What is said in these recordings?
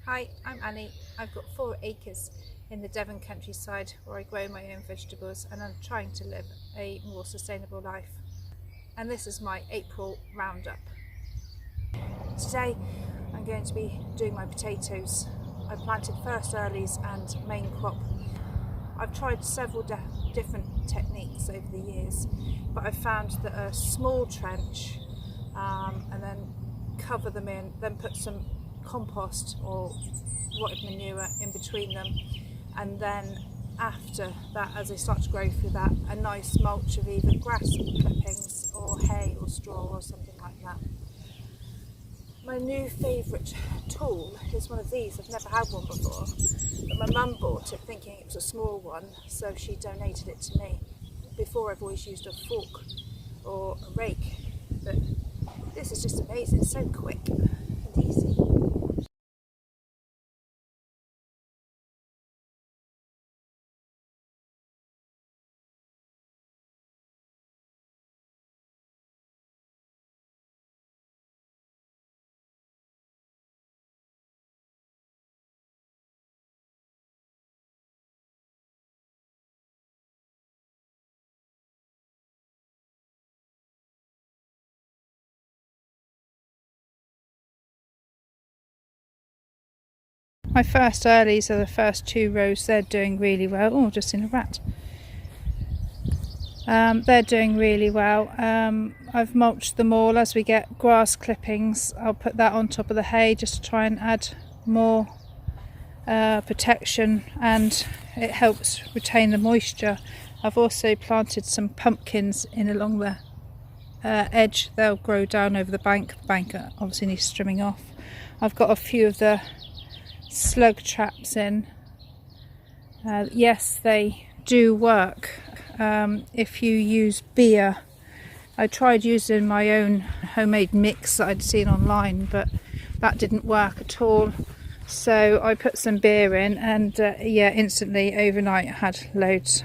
Hi, I'm Annie. I've got 4 acres in the Devon countryside where I grow my own vegetables and I'm trying to live a more sustainable life. And this is my April roundup. Today I'm going to be doing my potatoes. I planted first earlies and main crop. I've tried several different techniques over the years, but I've found that a small trench and then cover them in, then put some compost or rotted manure in between them, and then after that, as they start to grow through that, a nice mulch of either grass clippings or hay or straw or something like that. My new favourite tool is one of these. I've never had one before, but my mum bought it thinking it was a small one, so she donated it to me. Before I've always used a fork or a rake, but this is just amazing. It's so quick and easy. My first earlies are the first 2 rows. They're doing really well. Oh, just seen a rat. They're doing really well. I've mulched them all. As we get grass clippings, I'll put that on top of the hay just to try and add more protection, and it helps retain the moisture. I've also planted some pumpkins in along the edge. They'll grow down over the bank. The bank obviously needs trimming off. I've got a few of the slug traps in. Yes, they do work if you use beer. I tried using my own homemade mix that I'd seen online, but that didn't work at all. So I put some beer in, and yeah, instantly overnight I had loads.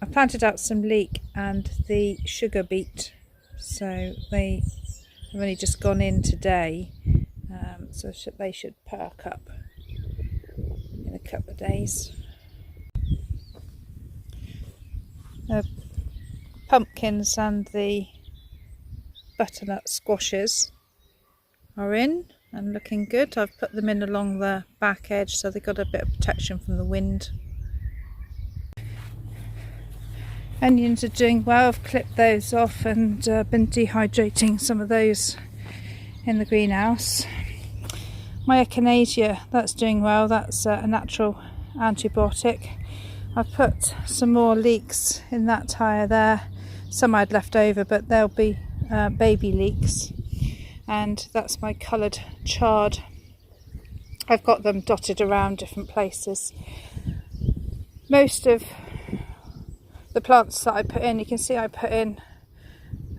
I planted out some leek and the sugar beet, so they have only just gone in today, so they should perk up in a couple of days. The pumpkins and the butternut squashes are in and looking good. I've put them in along the back edge so they've got a bit of protection from the wind. Onions are doing well. I've clipped those off and been dehydrating some of those in the greenhouse. My echinacea, that's doing well. That's a natural antibiotic. I've put some more leeks in that tire there. Some I'd left over, but they'll be baby leeks. And that's my coloured chard. I've got them dotted around different places. Most of the plants that I put in, you can see I put in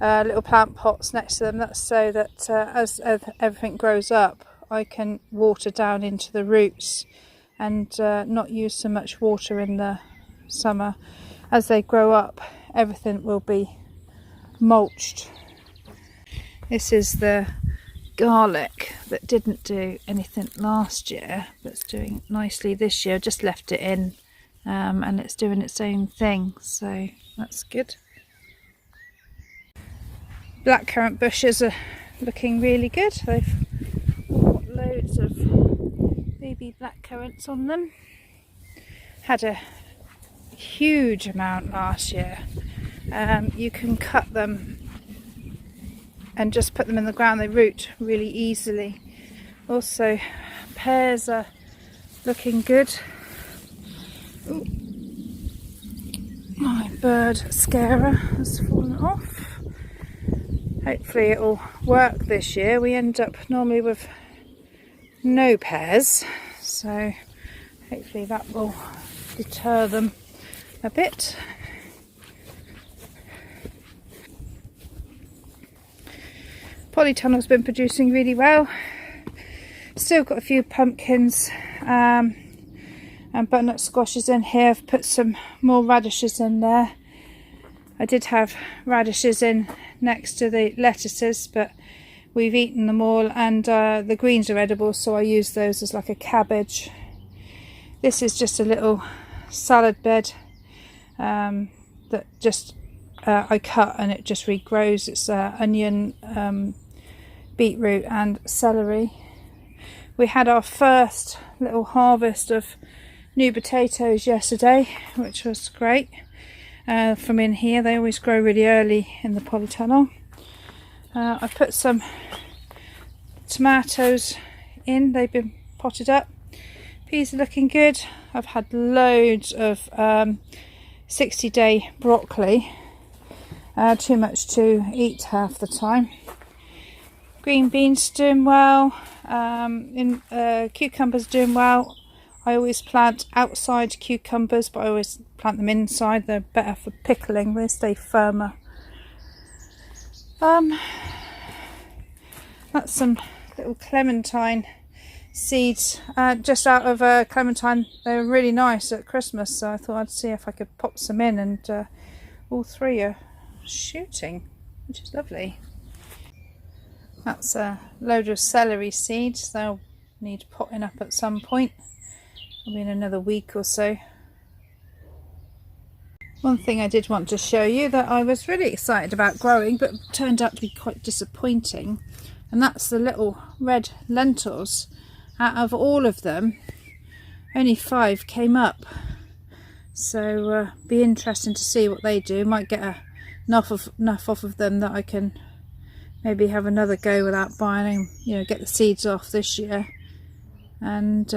little plant pots next to them. That's so that as everything grows up, I can water down into the roots and not use so much water in the summer. As they grow up, everything will be mulched. This is the garlic that didn't do anything last year, but's doing nicely this year. Just left it in and it's doing its own thing, so that's good. Blackcurrant bushes are looking really good. They've got loads of baby blackcurrants on them. Had a huge amount last year. You can cut them and just put them in the ground. They root really easily. Also, pears are looking good. Ooh. My bird scarer has fallen off. Hopefully it will work this year. We end up normally with no pears, so hopefully that will deter them a bit. Polytunnel's been producing really well. Still got a few pumpkins and butternut squashes in here. I've put some more radishes in there. I did have radishes in next to the lettuces, but we've eaten them all, and the greens are edible, so I use those as like a cabbage. This is just a little salad bed that just I cut and it just regrows. It's onion, beetroot and celery. We had our first little harvest of new potatoes yesterday, which was great. From in here, they always grow really early in the polytunnel. I put some tomatoes in, they've been potted up. Peas are looking good. I've had loads of 60-day broccoli, too much to eat half the time. Green beans doing well, cucumbers doing well. I always plant outside cucumbers, but I always plant them inside. They're better for pickling, they stay firmer. That's some little clementine seeds, just out of a clementine. They were really nice at Christmas, so I thought I'd see if I could pop some in, and all three are shooting, which is lovely. That's a load of celery seeds. They'll need potting up at some point, probably in another week or so. One thing I did want to show you that I was really excited about growing, but turned out to be quite disappointing, and that's the little red lentils. Out of all of them, only 5 came up, so be interesting to see what they do. Might get enough off of them that I can maybe have another go without buying them, get the seeds off this year, and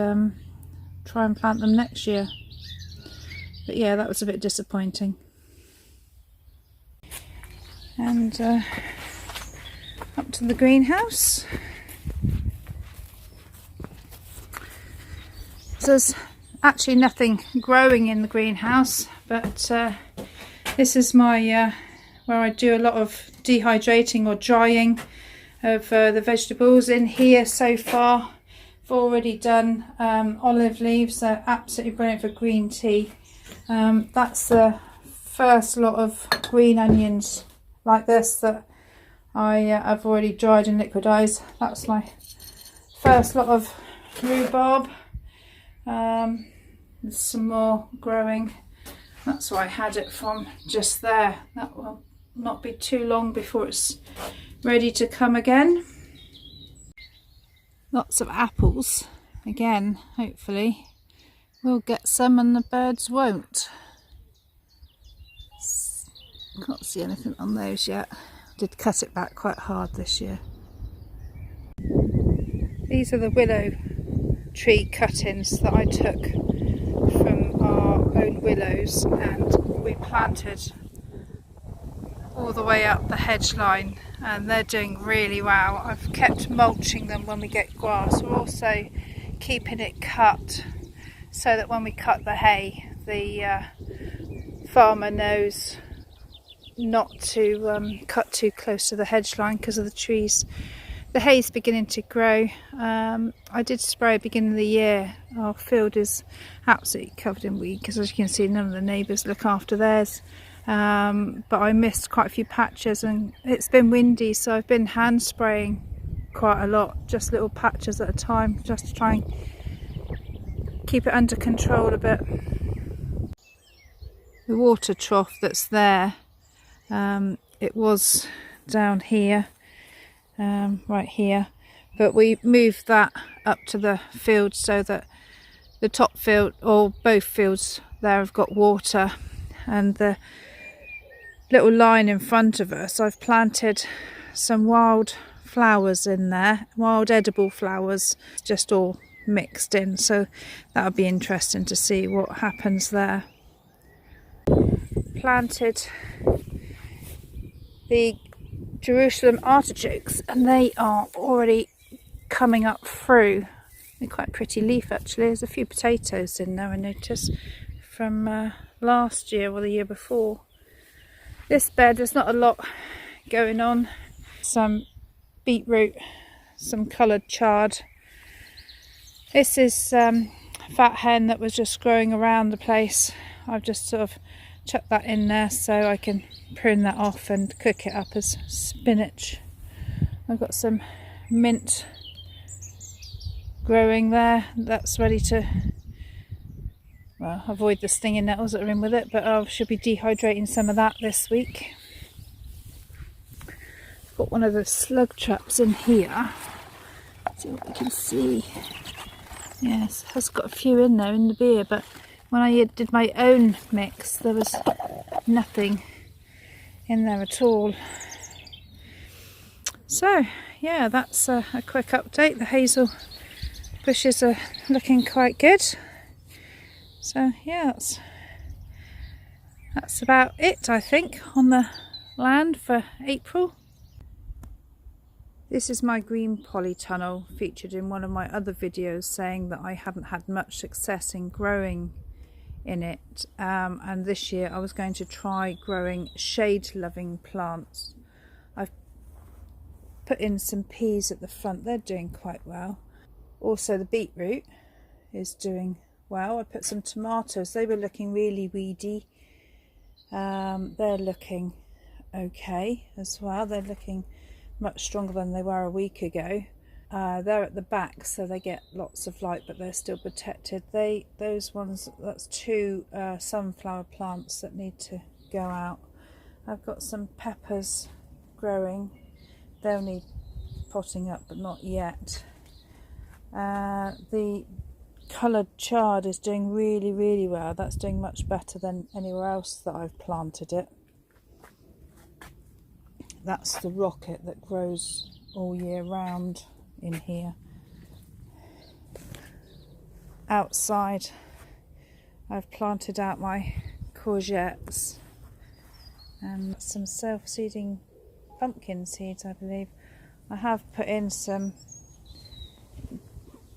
try and plant them next year. But yeah, that was a bit disappointing. And up to the greenhouse. So there's actually nothing growing in the greenhouse, but this is my where I do a lot of dehydrating or drying of the vegetables. In here so far, I've already done olive leaves. They're absolutely brilliant for green tea. That's the first lot of green onions like this that I've already dried and liquidized. That's my first lot of rhubarb. There's some more growing. That's where I had it from, just there. That will not be too long before it's ready to come again. Lots of apples again. Hopefully we'll get some and the birds won't. Can't see anything on those yet. Did cut it back quite hard this year. These are the willow tree cuttings that I took from our own willows, and we planted all the way up the hedge line, and they're doing really well. I've kept mulching them when we get grass. We're also keeping it cut so that when we cut the hay, the farmer knows not to cut too close to the hedge line because of the trees. The hay's beginning to grow. I did spray at the beginning of the year. Our field is absolutely covered in weed because, as you can see, none of the neighbours look after theirs. But I missed quite a few patches, and it's been windy, so I've been hand spraying quite a lot, just little patches at a time, just to try and keep it under control a bit. The water trough that's there, it was down here, right here, but we moved that up to the field so that the top field, or both fields there, have got water. And the little line in front of us, I've planted some wild flowers in there, wild edible flowers, just all mixed in, so that'll be interesting to see what happens there. Planted the Jerusalem artichokes, and they are already coming up through. They're quite a pretty leaf actually. There's a few potatoes in there, I noticed, from last year or the year before. This bed, there's not a lot going on. Some beetroot, some coloured chard. This is fat hen that was just growing around the place. I've just sort of chucked that in there so I can prune that off and cook it up as spinach. I've got some mint growing there. That's ready to, well, avoid the stinging nettles that are in with it, but I should be dehydrating some of that this week. Got one of the slug traps in here. Let's see what we can see. Yes, has got a few in there in the beer, but when I did my own mix there was nothing in there at all. So yeah, that's a quick update. The hazel bushes are looking quite good. So yeah, that's about it, I think, on the land for April. This is my green polytunnel, featured in one of my other videos, saying that I hadn't had much success in growing in it, and this year I was going to try growing shade loving plants. I've put in some peas at the front, they're doing quite well. Also the beetroot is doing well. I put some tomatoes, they were looking really weedy. They're looking okay as well. They're looking much stronger than they were a week ago. They're at the back, so they get lots of light, but they're still protected. Those ones, that's two sunflower plants that need to go out. I've got some peppers growing. They'll need potting up, but not yet. The coloured chard is doing really well. That's doing much better than anywhere else that I've planted it. That's the rocket that grows all year round in here. Outside I've planted out my courgettes and some self-seeding pumpkin seeds, I believe. I have put in some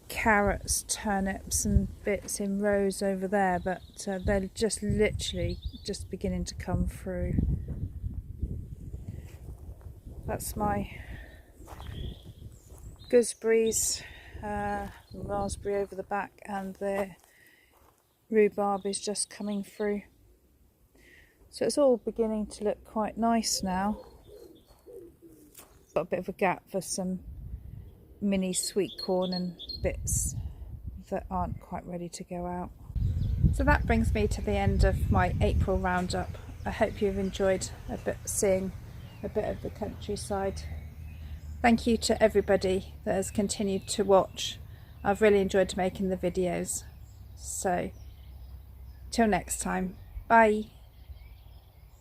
carrots, turnips and bits in rows over there, but they're just literally just beginning to come through. That's my gooseberries, raspberry over the back, and the rhubarb is just coming through. So it's all beginning to look quite nice now. Got a bit of a gap for some mini sweet corn and bits that aren't quite ready to go out. So that brings me to the end of my April roundup. I hope you've enjoyed seeing a bit of the countryside. Thank you to everybody that has continued to watch. I've really enjoyed making the videos. So till next time, bye.